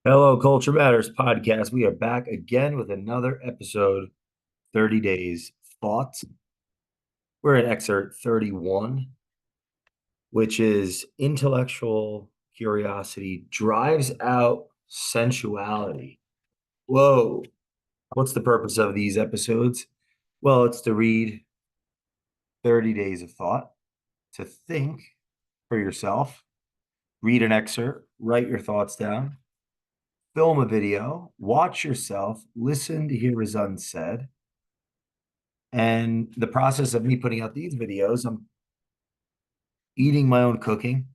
Hello, Culture Matters podcast. We are back again with another episode, 30 Days Thoughts. We're at excerpt 31, which is intellectual curiosity drives out sensuality. Whoa. What's the purpose of these episodes? Well, it's to read 30 Days of Thought, to think for yourself, read an excerpt, write your thoughts down, film a video, watch yourself, listen to hear as unsaid. And the process of me putting out these videos, I'm eating my own cooking,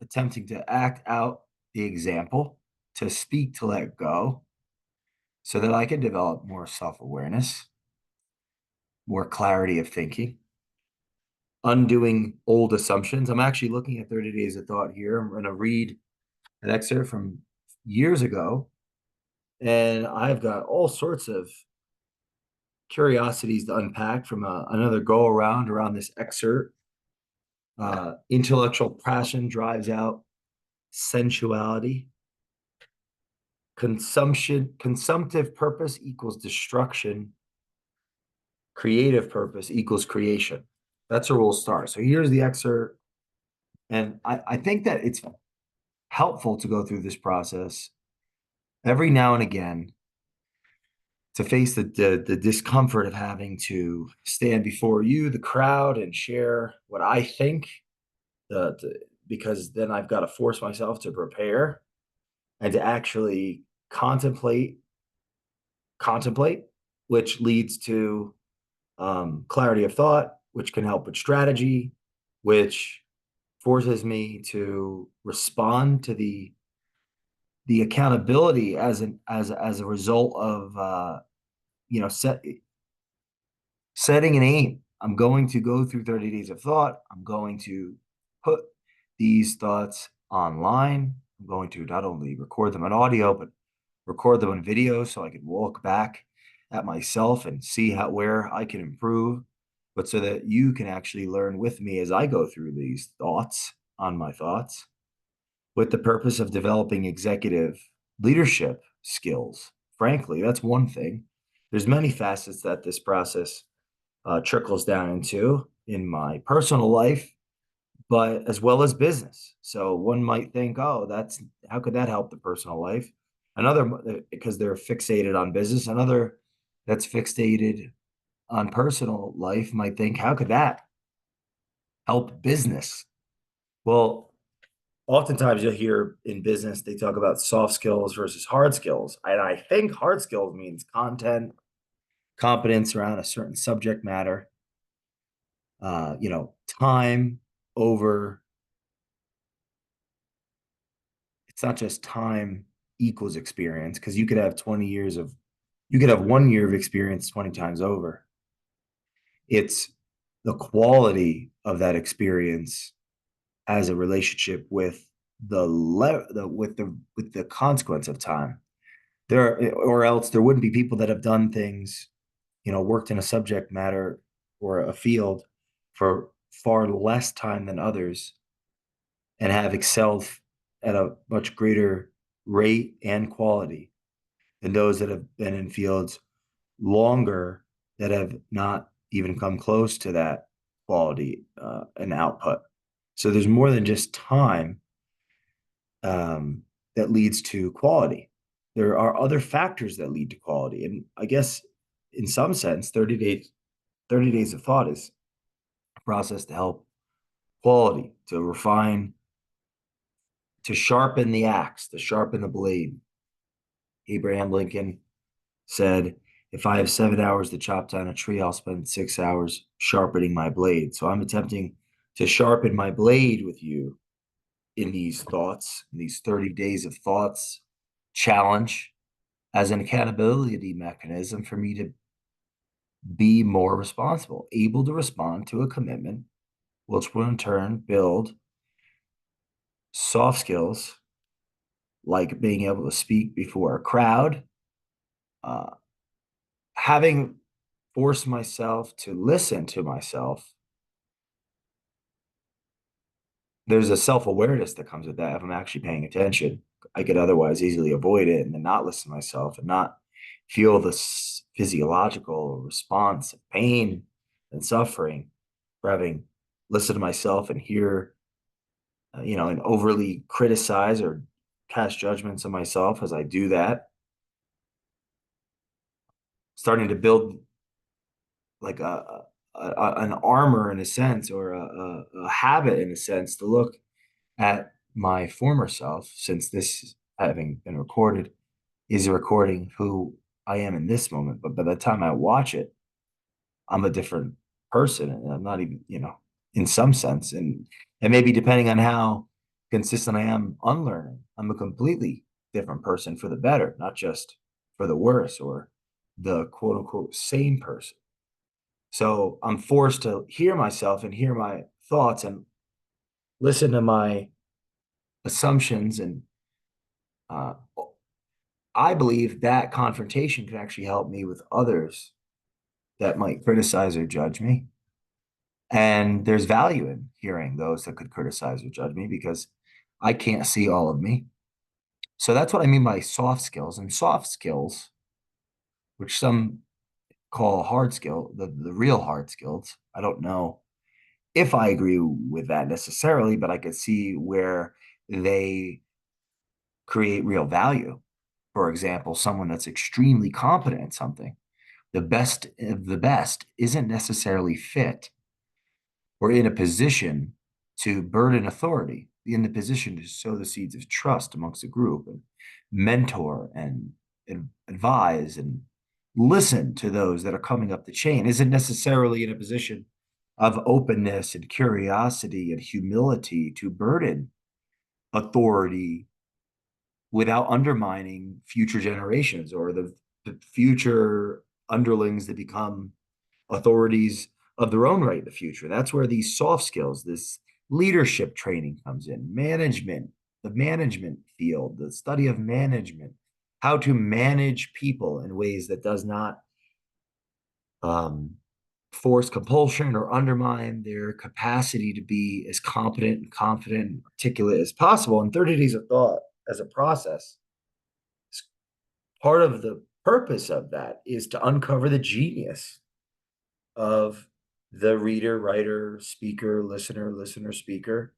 attempting to act out the example, to speak to let go, so that I can develop more self awareness, more clarity of thinking, undoing old assumptions. I'm actually looking at 30 Days of Thought here. I'm going to read an excerpt from years ago, and I've got all sorts of curiosities to unpack from another go around this excerpt. Intellectual passion drives out sensuality. Consumptive purpose equals destruction. Creative purpose equals creation. That's where we'll start. So here's the excerpt. And I think that it's helpful to go through this process every now and again to face the discomfort of having to stand before you, the crowd, and share what I think, because then I've got to force myself to prepare and to actually contemplate, which leads to clarity of thought, which can help with strategy, which forces me to respond to the accountability as a result of setting an aim. I'm going to go through 30 days of thought. I'm going to put these thoughts online. I'm going to not only record them on audio, but record them on video so I can walk back at myself and see where I can improve, but so that you can actually learn with me as I go through these thoughts on my thoughts, with the purpose of developing executive leadership skills. Frankly, that's one thing. There's many facets that this process trickles down into in my personal life, but as well as business. So one might think, oh, that's how could that help the personal life? Another, because they're fixated on business. Another that's fixated on personal life might think, how could that help business? Well, oftentimes you'll hear in business they talk about soft skills versus hard skills, and I think hard skills means content, competence around a certain subject matter, time over. It's not just time equals experience, because you could have 1 year of experience 20 times over. It's the quality of that experience as a relationship with the consequence of time. Or else there wouldn't be people that have done things, worked in a subject matter or a field for far less time than others and have excelled at a much greater rate and quality than those that have been in fields longer that have not even come close to that quality and output. So there's more than just time that leads to quality. There are other factors that lead to quality. And I guess in some sense, 30 days of thought is a process to help quality, to refine, to sharpen the axe, to sharpen the blade. Abraham Lincoln said, if I have 7 hours to chop down a tree, I'll spend 6 hours sharpening my blade. So I'm attempting to sharpen my blade with you in these thoughts, in these 30 days of thoughts challenge, as an accountability mechanism for me to be more responsible, able to respond to a commitment, which will in turn build soft skills like being able to speak before a crowd, uh, having forced myself to listen to myself. There's a self awareness that comes with that if I'm actually paying attention. I could otherwise easily avoid it and then not listen to myself and not feel this physiological response of pain and suffering for having listened to myself and hear, and overly criticize or cast judgments on myself as I do that, starting to build like an armor in a sense, or a habit in a sense, to look at my former self, since this having been recorded is a recording who I am in this moment. But by the time I watch it, I'm a different person, and I'm not even, in some sense, and maybe depending on how consistent I am unlearning, I'm a completely different person for the better, not just for the worse or the quote unquote same person. So I'm forced to hear myself and hear my thoughts and listen to my assumptions. And uh, I believe that confrontation can actually help me with others that might criticize or judge me. And there's value in hearing those that could criticize or judge me because I can't see all of me. So that's what I mean by soft skills. And soft skills, which some call hard skill, the real hard skills, I don't know if I agree with that necessarily, but I could see where they create real value. For example, someone that's extremely competent at something, the best of the best, isn't necessarily fit or in a position to burden authority, be in the position to sow the seeds of trust amongst a group and mentor and advise and listen to those that are coming up the chain, isn't necessarily in a position of openness and curiosity and humility to burden authority without undermining future generations or the future underlings that become authorities of their own right in the future. That's where these soft skills, this leadership training comes in, management, the management field, the study of management, how to manage people in ways that does not um, force compulsion or undermine their capacity to be as competent and confident and articulate as possible. And 30 days of thought as a process, part of the purpose of that is to uncover the genius of the reader, writer, speaker, listener, speaker,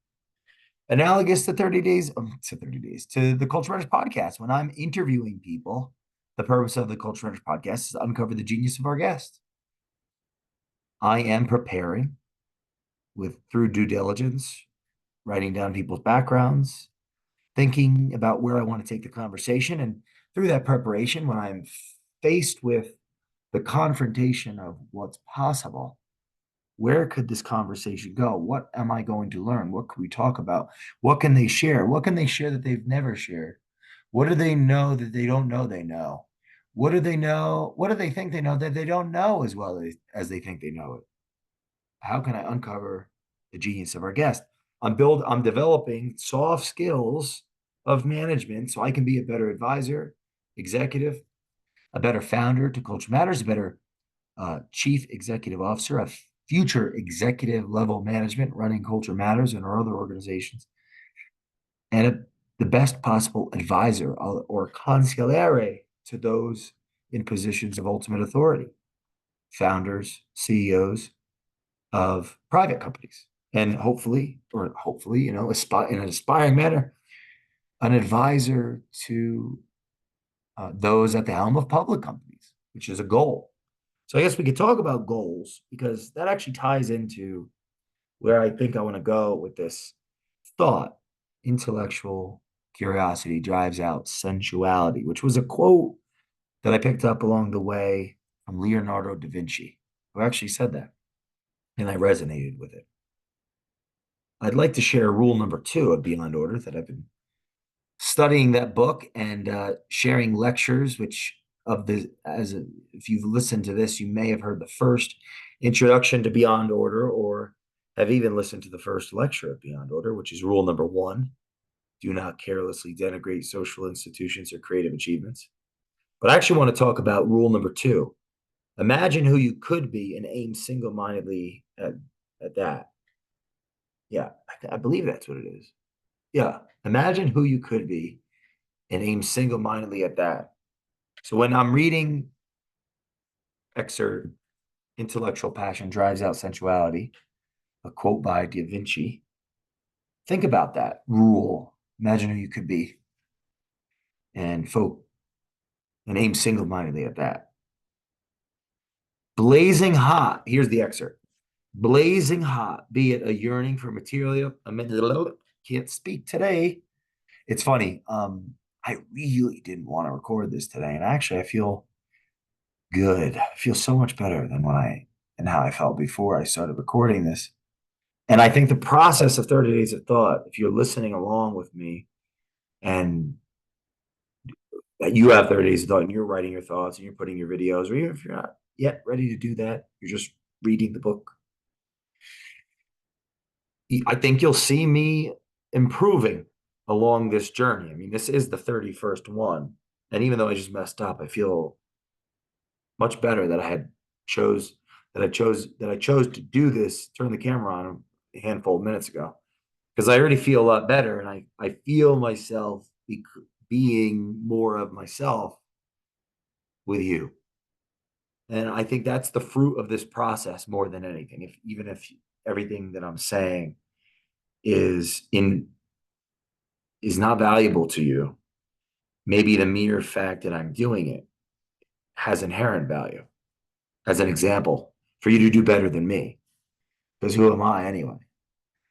analogous to 30 days, to 30 days, to the Culture Writers podcast. When I'm interviewing people, the purpose of the Culture Writers podcast is to uncover the genius of our guest. I am preparing through due diligence, writing down people's backgrounds, thinking about where I want to take the conversation. And through that preparation, when I'm faced with the confrontation of what's possible, where could this conversation go? What am I going to learn? What can we talk about? What can they share? What can they share that they've never shared? What do they know that they don't know they know? What do they know? What do they think they know that they don't know as well as they think they know it? How can I uncover the genius of our guest? I'm developing soft skills of management so I can be a better advisor, executive, a better founder to Culture Matters, a better chief executive officer, a future executive level management running Culture Matters and our other organizations, and the best possible advisor or consigliere to those in positions of ultimate authority, founders, CEOs of private companies, and hopefully, in an aspiring manner, an advisor to those at the helm of public companies, which is a goal. So I guess we could talk about goals because that actually ties into where I think I want to go with this thought. Intellectual curiosity drives out sensuality, which was a quote that I picked up along the way from Leonardo da Vinci, who actually said that, and I resonated with it. I'd like to share rule number 2 of Beyond Order that I've been studying that book and sharing lectures, which if you've listened to this, you may have heard the first introduction to Beyond Order, or have even listened to the first lecture of Beyond Order, which is rule number 1: do not carelessly denigrate social institutions or creative achievements. But I actually want to talk about rule number 2: imagine who you could be and aim single-mindedly at that. Yeah, I believe that's what it is. Yeah, imagine who you could be and aim single-mindedly at that. So when I'm reading excerpt, intellectual passion drives out sensuality, a quote by Da Vinci, think about that rule. Imagine who you could be and aim single-mindedly at that. Blazing hot, here's the excerpt. Blazing hot, be it a yearning for material, can't speak today. It's funny. I really didn't want to record this today, and actually, I feel good. I feel so much better than how I felt before I started recording this. And I think the process of 30 days of thought, if you're listening along with me, and that you have 30 days of thought, and you're writing your thoughts, and you're putting your videos, or even if you're not yet ready to do that, you're just reading the book. I think you'll see me improving along this journey. I mean, this is the 31st one. And even though I just messed up, I feel much better that I chose to do this, turn the camera on a handful of minutes ago. Because I already feel a lot better, and I feel myself being more of myself with you. And I think that's the fruit of this process more than anything. Even if everything that I'm saying is not valuable to you, maybe the mere fact that I'm doing it has inherent value. As an example, for you to do better than me. Because who am I anyway?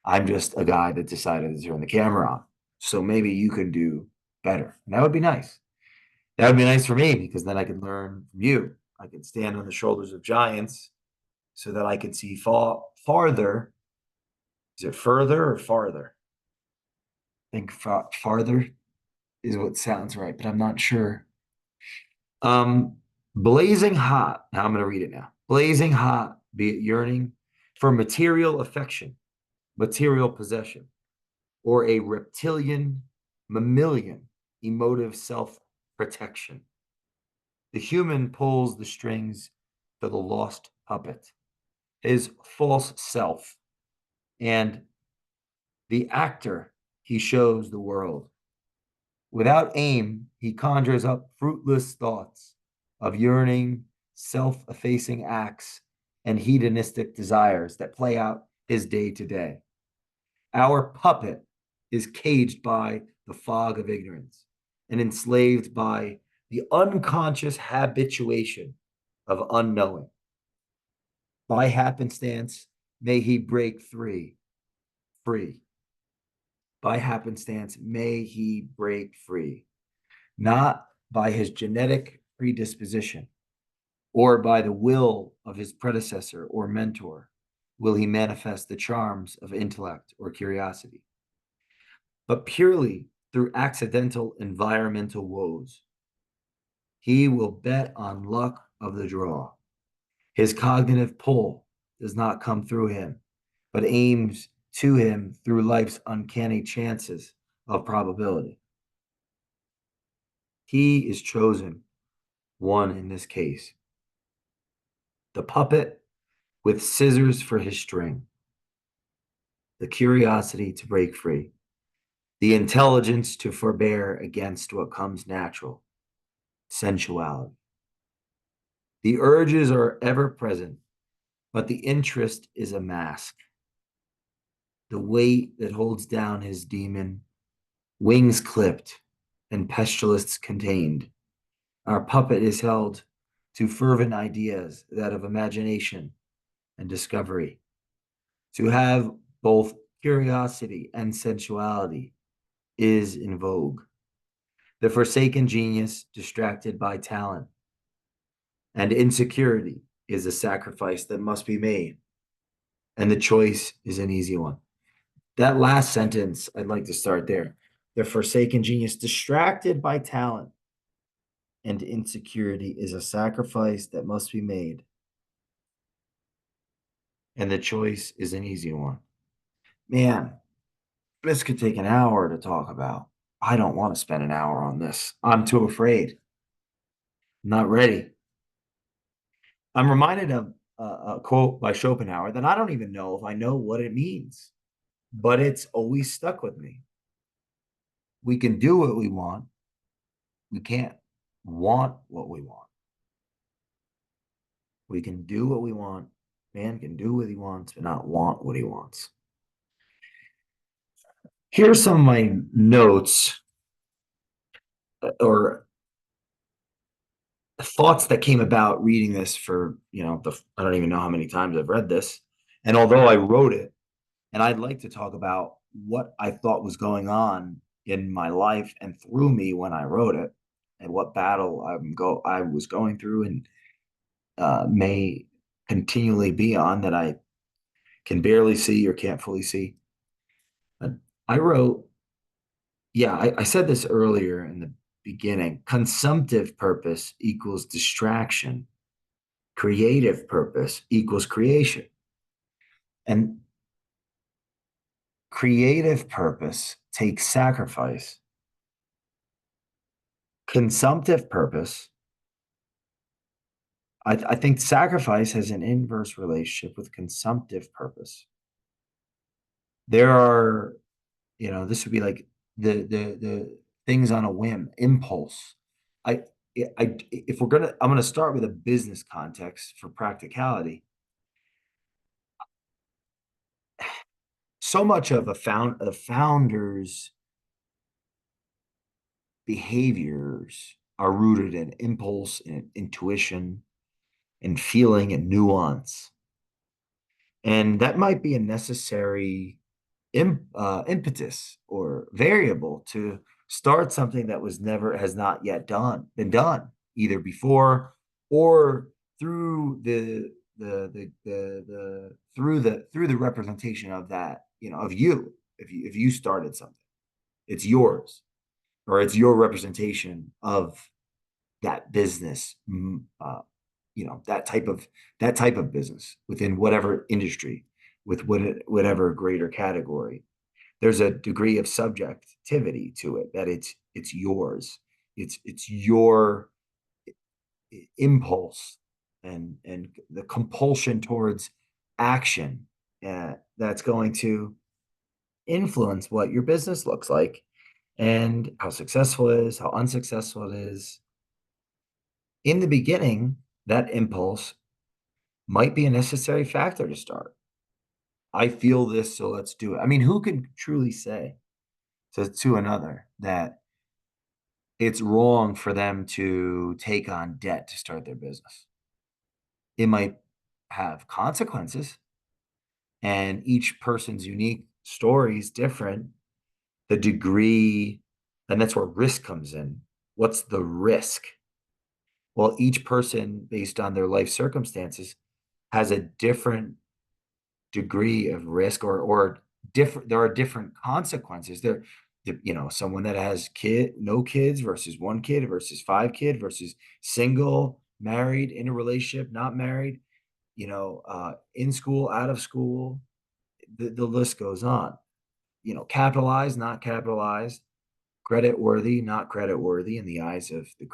I'm just a guy that decided to turn the camera on. So maybe you can do better. And that would be nice. That would be nice for me, because then I could learn from you. I could stand on the shoulders of giants so that I could see farther. Is it further or farther? I think farther is what sounds right, but I'm not sure. Blazing hot. Now I'm going to read it now. Blazing hot, be it yearning for material affection, material possession, or a reptilian, mammalian, emotive self-protection. The human pulls the strings for the lost puppet, his false self, and the actor he shows the world. Without aim, he conjures up fruitless thoughts of yearning, self-effacing acts, and hedonistic desires that play out his day to day. Our puppet is caged by the fog of ignorance and enslaved by the unconscious habituation of unknowing. By happenstance, may he break free. By happenstance, may he break free. Not by his genetic predisposition or by the will of his predecessor or mentor will he manifest the charms of intellect or curiosity, but purely through accidental environmental woes. He will bet on luck of the draw. His cognitive pull does not come through him, but aims to him through life's uncanny chances of probability. He is chosen one in this case. The puppet with scissors for his string, the curiosity to break free, the intelligence to forbear against what comes natural, sensuality. The urges are ever present, but the interest is a mask. The weight that holds down his demon, wings clipped and pestilence contained. Our puppet is held to fervent ideas, that of imagination and discovery. To have both curiosity and sensuality is in vogue. The forsaken genius distracted by talent and insecurity is a sacrifice that must be made, and the choice is an easy one. That last sentence, I'd like to start there. The forsaken genius distracted by talent and insecurity is a sacrifice that must be made, and the choice is an easy one. Man, this could take an hour to talk about. I don't want to spend an hour on this. I'm too afraid. I'm not ready. I'm reminded of a quote by Schopenhauer that I don't even know if I know what it means, but it's always stuck with me. We can do what we want, We can't want what we want. We can do what we want. Man can do what he wants, but not want what he wants. Here's some of my notes or thoughts that came about reading this for, I don't even know how many times I've read this. And although I wrote it, and I'd like to talk about what I thought was going on in my life and through me when I wrote it, and what battle I was going through, and may continually be on, that I can barely see or can't fully see. But I wrote, yeah, I said this earlier in the beginning. Consumptive purpose equals distraction. Creative purpose equals creation. And creative purpose takes sacrifice. Consumptive purpose, I think sacrifice has an inverse relationship with consumptive purpose. There are, this would be like the things on a whim, impulse. I if I'm gonna start with a business context for practicality. So much of a founder's behaviors are rooted in impulse and intuition and feeling and nuance. And that might be a necessary impetus or variable to start something that has not yet been done, either before or through the representation of that, of you. If you started something, it's yours, or it's your representation of that business, that type of business within whatever industry, with whatever greater category. There's a degree of subjectivity to it, that it's yours. It's your impulse and the compulsion towards action, that's going to influence what your business looks like and how successful it is, how unsuccessful it is. In the beginning, that impulse might be a necessary factor to start. I feel this, so let's do it. I mean, who can truly say to another that it's wrong for them to take on debt to start their business? It might have consequences, and each person's unique story is different. The degree, and that's where risk comes in. What's the risk? Well, each person, based on their life circumstances, has a different degree of risk, or different. There are different consequences. Someone that has no kids versus one kid versus five kid versus single, married, in a relationship, not married, in school, out of school, the list goes on. Capitalized, not capitalized, credit worthy, not credit worthy in the eyes of the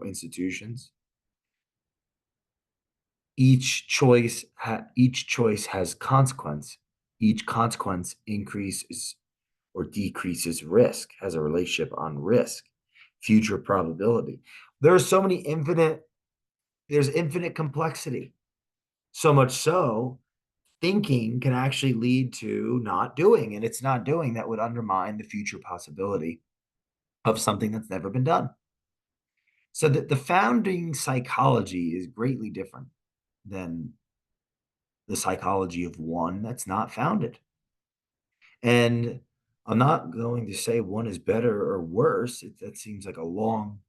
institutions. Each choice has consequence. Each consequence increases or decreases risk, has a relationship on risk, future probability. There's infinite complexity. So much so, thinking can actually lead to not doing, and it's not doing that would undermine the future possibility of something that's never been done. So that the founding psychology is greatly different than the psychology of one that's not founded. And I'm not going to say one is better or worse. That seems like a long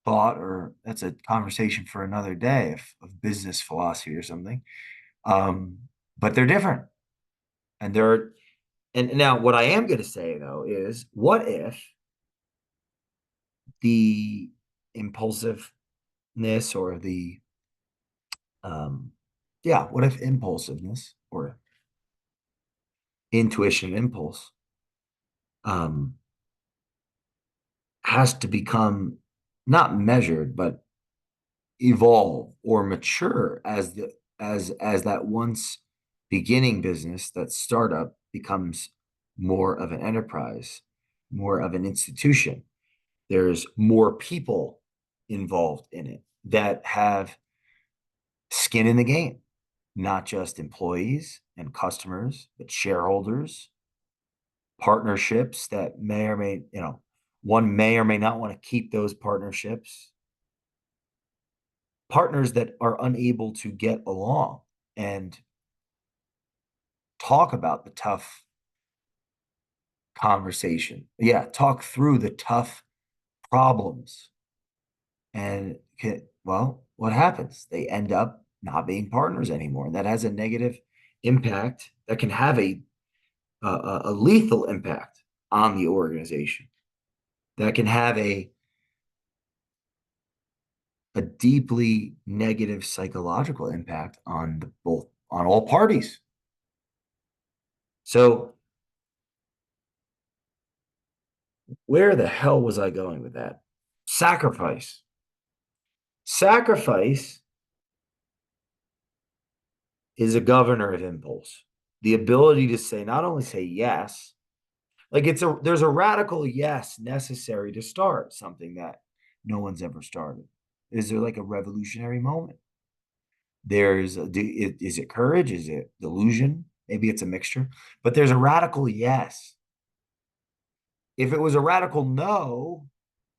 thought, or that's a conversation for another day of business philosophy or something. But they're different. And now what I am going to say, though, is what if the impulsiveness, or what if impulsiveness or intuition, impulse, um, has to become not measured, but evolve or mature as that once beginning business, that startup, becomes more of an enterprise, more of an institution. There's more people involved in it that have skin in the game, not just employees and customers, but shareholders, partnerships that may or may, one may or may not want to keep those partnerships, partners that are unable to get along and talk about the tough conversation. Yeah, talk through the tough problems. And well, what happens? They end up not being partners anymore. And that has a negative impact that can have a lethal impact on the organization. That can have a deeply negative psychological impact on on all parties. So where the hell was I going with that? Sacrifice. Sacrifice is a governor of impulse. The ability to say, not only say yes, like there's a radical yes necessary to start something that no one's ever started. Is there like a revolutionary moment? Is it courage? Is it delusion? Maybe it's a mixture, but there's a radical yes. If it was a radical no,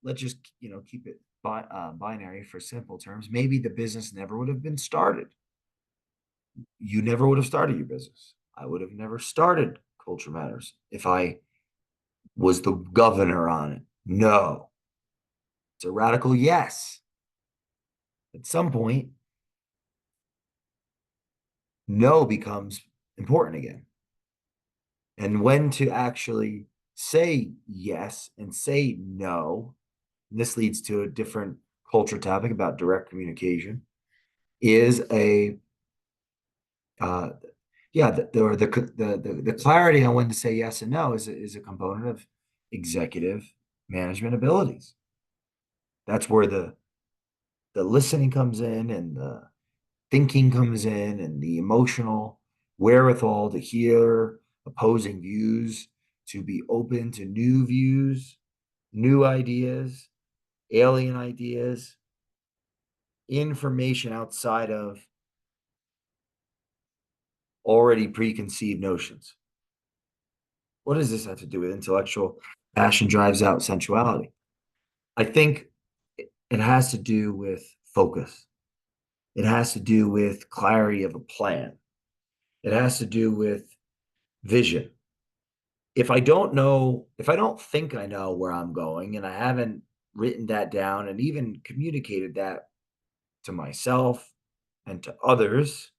let's just keep it binary for simple terms. Maybe the business never would have been started. You never would have started your business. I would have never started Culture Matters if I was the governor on it. No, it's a radical yes. At some point, no becomes important again. And when to actually say yes and say no, and this leads to a different culture topic about direct communication, is a yeah, the clarity on when to say yes and no is a component of executive management abilities. That's where the listening comes in, and the thinking comes in, and the emotional wherewithal to hear opposing views, to be open to new views, new ideas, alien ideas, information outside of already preconceived notions. What does this have to do with intellectual passion drives out sensuality? I think it has to do with focus. It has to do with clarity of a plan. It has to do with vision. If I don't think I know where I'm going, and I haven't written that down and even communicated that to myself and to others,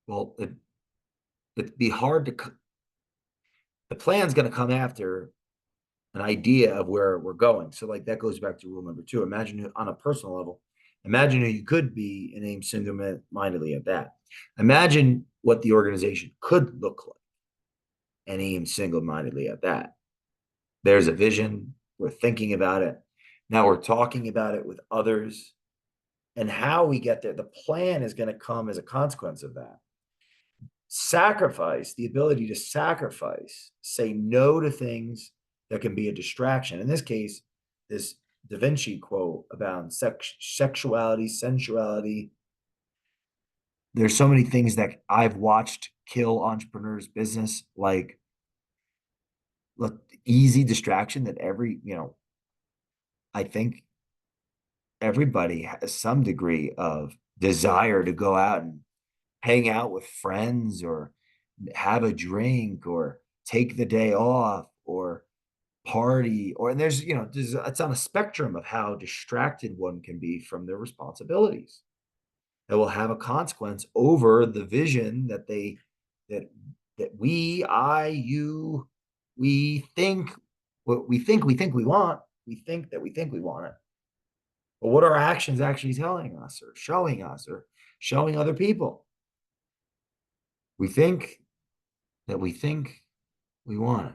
well, it'd be hard to, the plan's going to come after an idea of where we're going. So like that goes back to rule number 2. Imagine on a personal level, imagine who you could be and aim single-mindedly at that. Imagine what the organization could look like and aim single-mindedly at that. There's a vision. We're thinking about it. Now we're talking about it with others. And how we get there, the plan is going to come as a consequence of that. Sacrifice, the ability to sacrifice, say no to things that can be a distraction. In this case, this Da Vinci quote about sexuality, sensuality. There's so many things that I've watched kill entrepreneurs' business, like easy distraction that I think everybody has some degree of desire to go out and hang out with friends or have a drink or take the day off or party, or and it's on a spectrum of how distracted one can be from their responsibilities that will have a consequence over the vision that we, I, you, we think what we think we want. We think that we think we want it. But what are our actions actually telling us or showing other people? We think that we think we want it.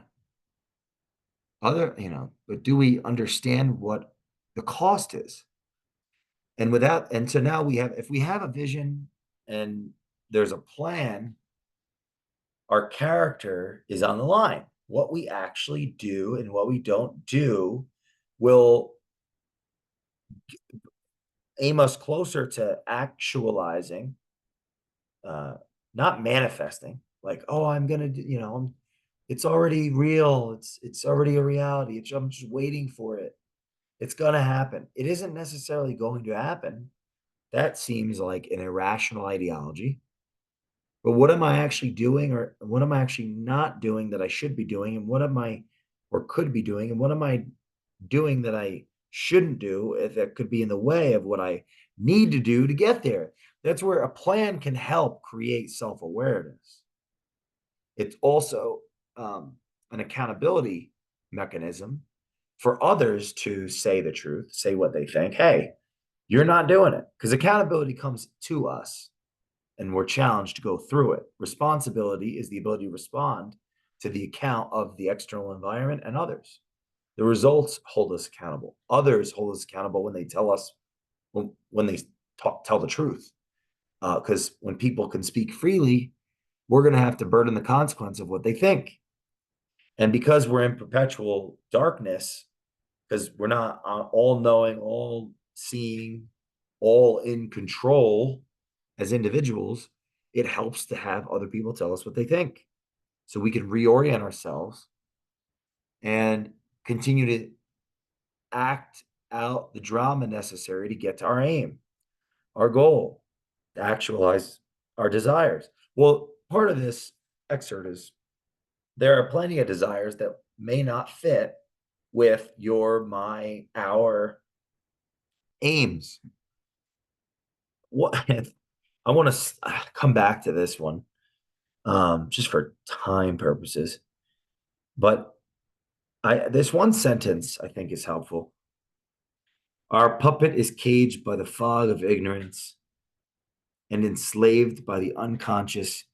But do we understand what the cost is? And so now if we have a vision and there's a plan, our character is on the line. what we actually do and what we don't do will aim us closer to actualizing, not manifesting, like, oh, I'm gonna do, it's already real. It's already a reality. I'm just waiting for it. It's gonna happen. It isn't necessarily going to happen. That seems like an irrational ideology. But what am I actually doing, or what am I actually not doing that I should be doing? And what am I, or could be doing? And what am I doing that I shouldn't do if that could be in the way of what I need to do to get there? That's where a plan can help create self awareness. It's also an accountability mechanism for others to say the truth, say what they think. Hey, you're not doing it, because accountability comes to us and we're challenged to go through it. Responsibility is the ability to respond to the account of the external environment and others. The results hold us accountable. Others hold us accountable when they tell us, when they tell the truth. Because when people can speak freely, we're going to have to burden the consequence of what they think. And because we're in perpetual darkness, because we're not all knowing, all seeing, all in control as individuals, it helps to have other people tell us what they think so we can reorient ourselves and continue to act out the drama necessary to get to our aim, our goal, to actualize our desires. Well, part of this excerpt is there are plenty of desires that may not fit with your, my, our aims. What I want to come back to this one, just for time purposes, but this one sentence I think is helpful. Our puppet is caged by the fog of ignorance and enslaved by the unconscious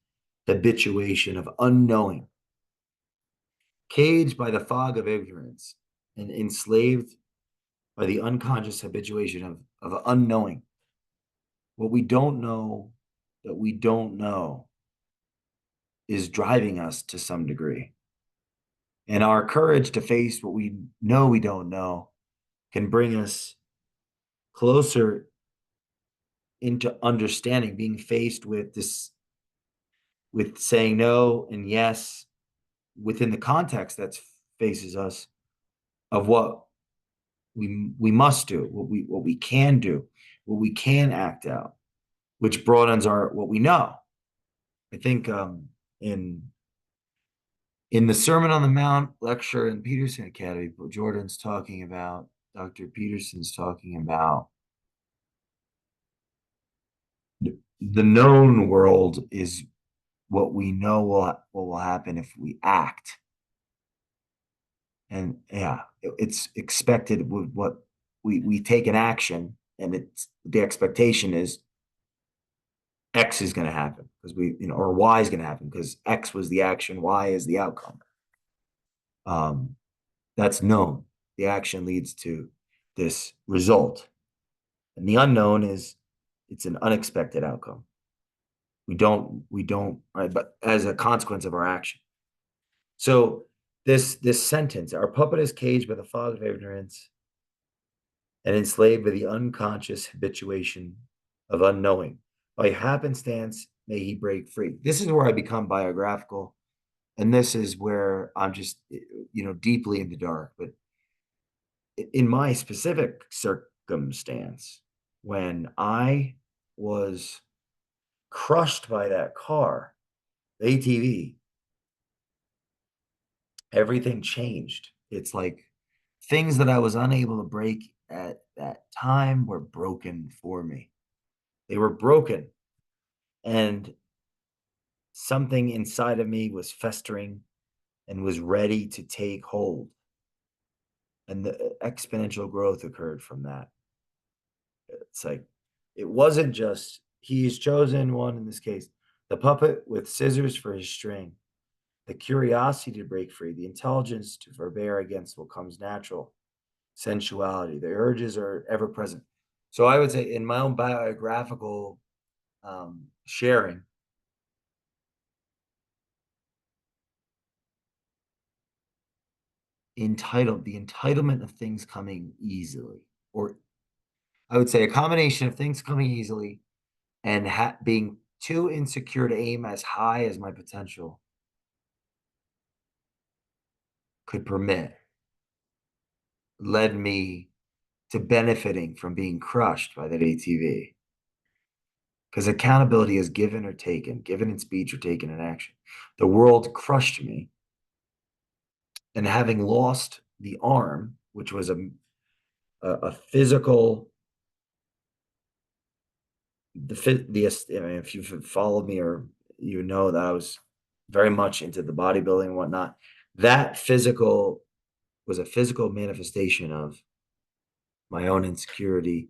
habituation of unknowing. Caged by the fog of ignorance and enslaved by the unconscious habituation of unknowing. What we don't know that we don't know is driving us to some degree. And our courage to face what we know we don't know can bring us closer into understanding, being faced with this, with saying no and yes within the context that faces us of what we must do, what we can do, what we can act out, which broadens our what we know. I think in the Sermon on the Mount lecture in Peterson Academy, Jordan's talking about, Dr. Peterson's talking about the known world is what we know what will happen if we act. And yeah, it's expected with what we take an action, and it's the expectation is X is going to happen because or Y is going to happen because X was the action, Y is the outcome. That's known. The action leads to this result. And the unknown is it's an unexpected outcome. We don't, right? But as a consequence of our action. So this sentence, our puppet is caged by the fog of ignorance and enslaved by the unconscious habituation of unknowing. By happenstance may he break free. This is where I become biographical. And this is where I'm just, deeply in the dark. But in my specific circumstance, when I was crushed by that car, the ATV, everything changed. It's like things that I was unable to break at that time were broken for me. They were broken. And something inside of me was festering and was ready to take hold. And the exponential growth occurred from that. It's like, it wasn't just he's chosen one in this case, the puppet with scissors for his string, the curiosity to break free, the intelligence to forbear against what comes natural, sensuality, the urges are ever present. So I would say in my own biographical sharing, the entitlement of things coming easily, or I would say a combination of things coming easily and being too insecure to aim as high as my potential could permit, led me to benefiting from being crushed by that ATV. Because accountability is given or taken, given in speech or taken in action. The world crushed me. And having lost the arm, which was a physical, I mean, if you've followed me or you know that I was very much into the bodybuilding and whatnot, that physical was a physical manifestation of my own insecurity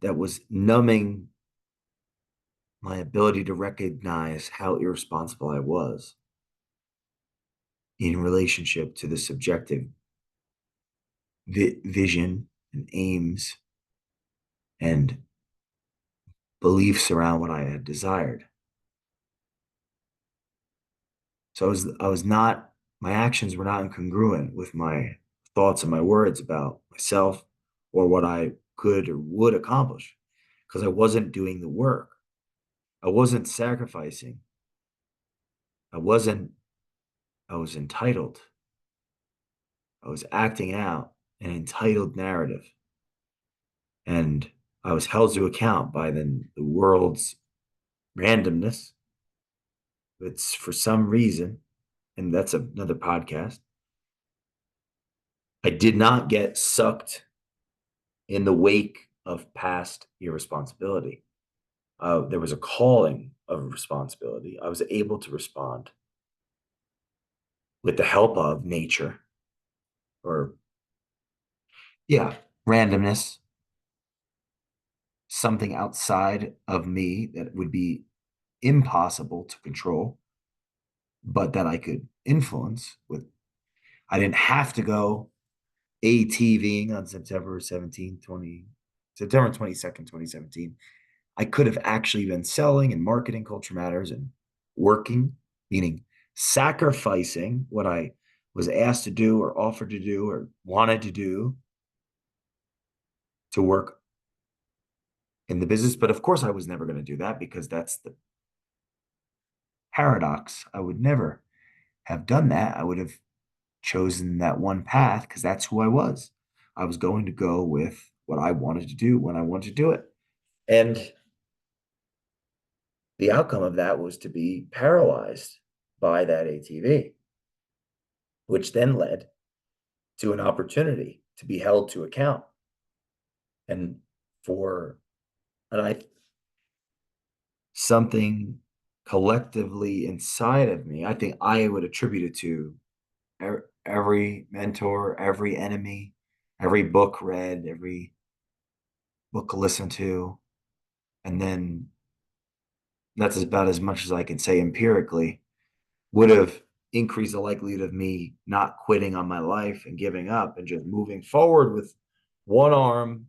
that was numbing my ability to recognize how irresponsible I was in relationship to the subjective vision and aims and beliefs around what I had desired. So I was not, my actions were not incongruent with my thoughts and my words about myself or what I could or would accomplish because I wasn't doing the work. I wasn't sacrificing. I wasn't, I was entitled. I was acting out an entitled narrative. And I was held to account by the world's randomness. It's for some reason, and that's another podcast. I did not get sucked in the wake of past irresponsibility. There was a calling of responsibility. I was able to respond with the help of nature or, yeah, randomness, something outside of me that would be impossible to control, but that I could influence with. I didn't have to go ATVing on September 22nd, 2017. I could have actually been selling and marketing Culture Matters and working, meaning sacrificing what I was asked to do or offered to do or wanted to do to work in the business. But of course, I was never going to do that because that's the paradox. I would never have done that. I would have chosen that one path because that's who I was. I was going to go with what I wanted to do when I wanted to do it. And the outcome of that was to be paralyzed by that ATV, which then led to an opportunity to be held to account. And for something collectively inside of me, I think I would attribute it to every mentor, every enemy, every book read, every book listened to. And then that's about as much as I can say empirically, would have increased the likelihood of me not quitting on my life and giving up and just moving forward with one arm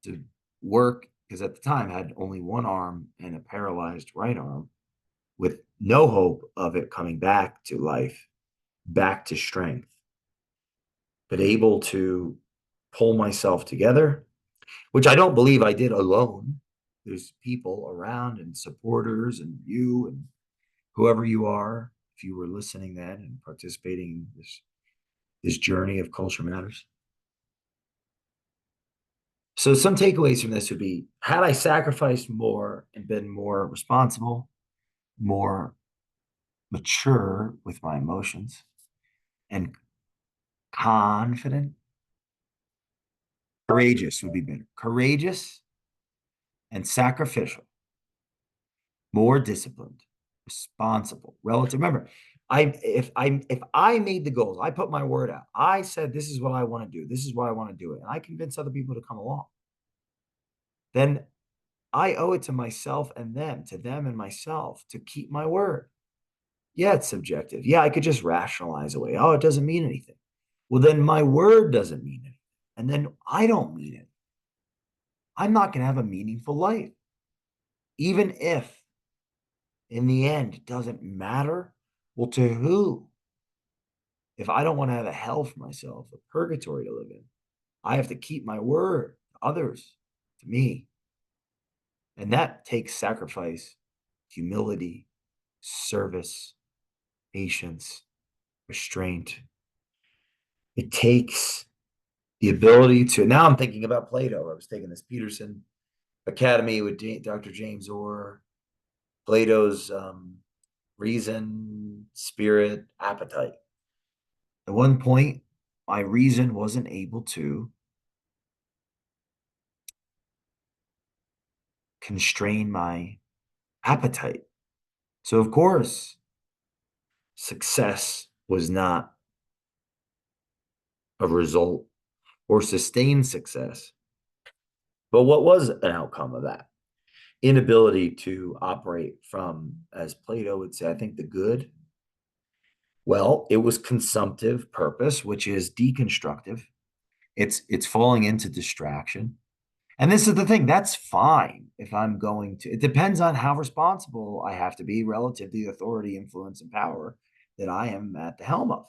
to work. Because at the time I had only one arm and a paralyzed right arm with no hope of it coming back to life, back to strength, but able to pull myself together, which I don't believe I did alone. There's people around and supporters and you and whoever you are, if you were listening then and participating in this journey of Culture Matters. So some takeaways from this would be, had I sacrificed more and been more responsible, more mature with my emotions, and confident, courageous would be better. Courageous and sacrificial, more disciplined, responsible, relative. Remember, if I made the goals, I put my word out. I said this is what I want to do. This is why I want to do it, and I convinced other people to come along. Then I owe it to myself and them, to them and myself, to keep my word. Yeah, it's subjective. Yeah, I could just rationalize away. Oh, it doesn't mean anything. Well, then my word doesn't mean anything, and then I don't mean it. I'm not going to have a meaningful life, even if in the end, it doesn't matter. Well, to who? If I don't want to have a hell for myself, a purgatory to live in, I have to keep my word to others, to me. And that takes sacrifice, humility, service, patience, restraint. It takes the ability to. Now I'm thinking about Plato. I was taking this Peterson Academy with Dr. James Orr, Plato's reason, spirit, appetite. At one point, my reason wasn't able to constrain my appetite. So, of course, success was not a result or sustained success. But what was an outcome of that? Inability to operate from, as Plato would say, I think the good. Well, it was consumptive purpose, which is deconstructive. It's falling into distraction. And this is the thing, that's fine if I'm going to. It depends on how responsible I have to be relative to the authority, influence, and power that I am at the helm of.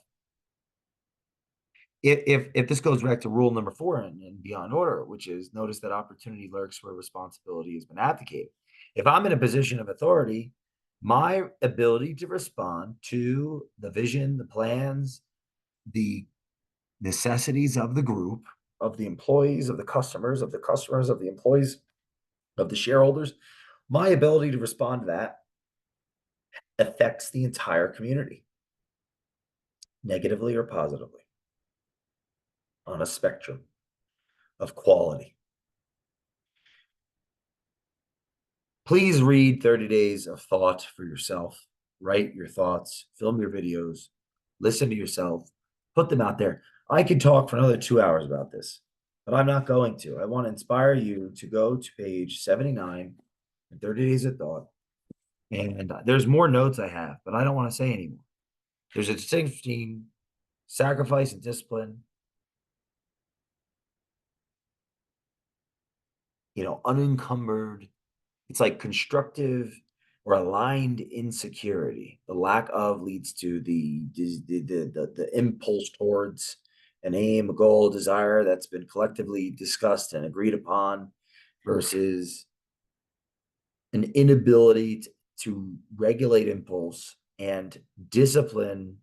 If this goes back to rule number 4 in Beyond Order, which is notice that opportunity lurks where responsibility has been abdicated. If I'm in a position of authority, my ability to respond to the vision, the plans, the necessities of the group, of the employees, of the customers, of the employees, of the shareholders, my ability to respond to that affects the entire community, negatively or positively, on a spectrum of quality. Please read 30 Days of Thought for yourself. Write your thoughts, film your videos, listen to yourself, put them out there. I could talk for another 2 hours about this, but I'm not going to. I want to inspire you to go to page 79 in 30 Days of Thought. And there's more notes I have, but I don't want to say anymore. There's a distinction between sacrifice and discipline, unencumbered. It's like constructive or aligned insecurity. The lack of leads to the impulse towards an aim, a goal, a desire that's been collectively discussed and agreed upon, versus an inability to regulate impulse and discipline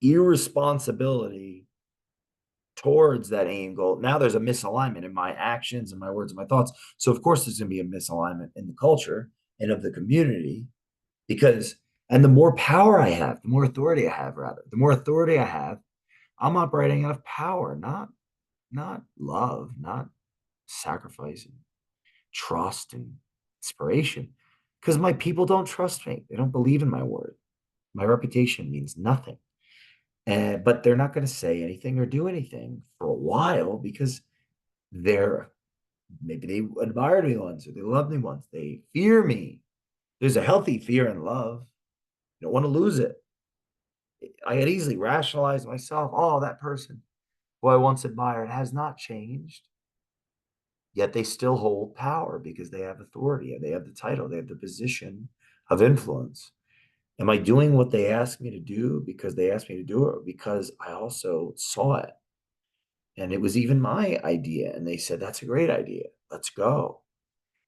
irresponsibility towards that aim goal. Now there's a misalignment in my actions and my words and my thoughts. So of course there's going to be a misalignment in the culture and of the community, because, and the more power I have, the more authority I have, the more authority I have, I'm operating out of power, not love, not sacrifice and trust and inspiration, because my people don't trust me. They don't believe in my word. My reputation means nothing. But they're not going to say anything or do anything for a while because maybe they admire me once or they love me once. They fear me. There's a healthy fear and love. You don't want to lose it. I had easily rationalized myself. Oh, that person who I once admired has not changed. Yet they still hold power because they have authority. They have the title. They have the position of influence. Am I doing what they asked me to do because they asked me to do it, or because I also saw it? And it was even my idea. And they said, that's a great idea. Let's go.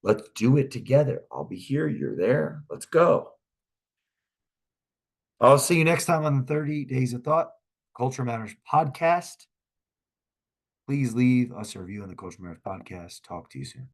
Let's do it together. I'll be here. You're there. Let's go. I'll see you next time on the 30 Days of Thought Culture Matters podcast. Please leave us a review on the Culture Matters podcast. Talk to you soon.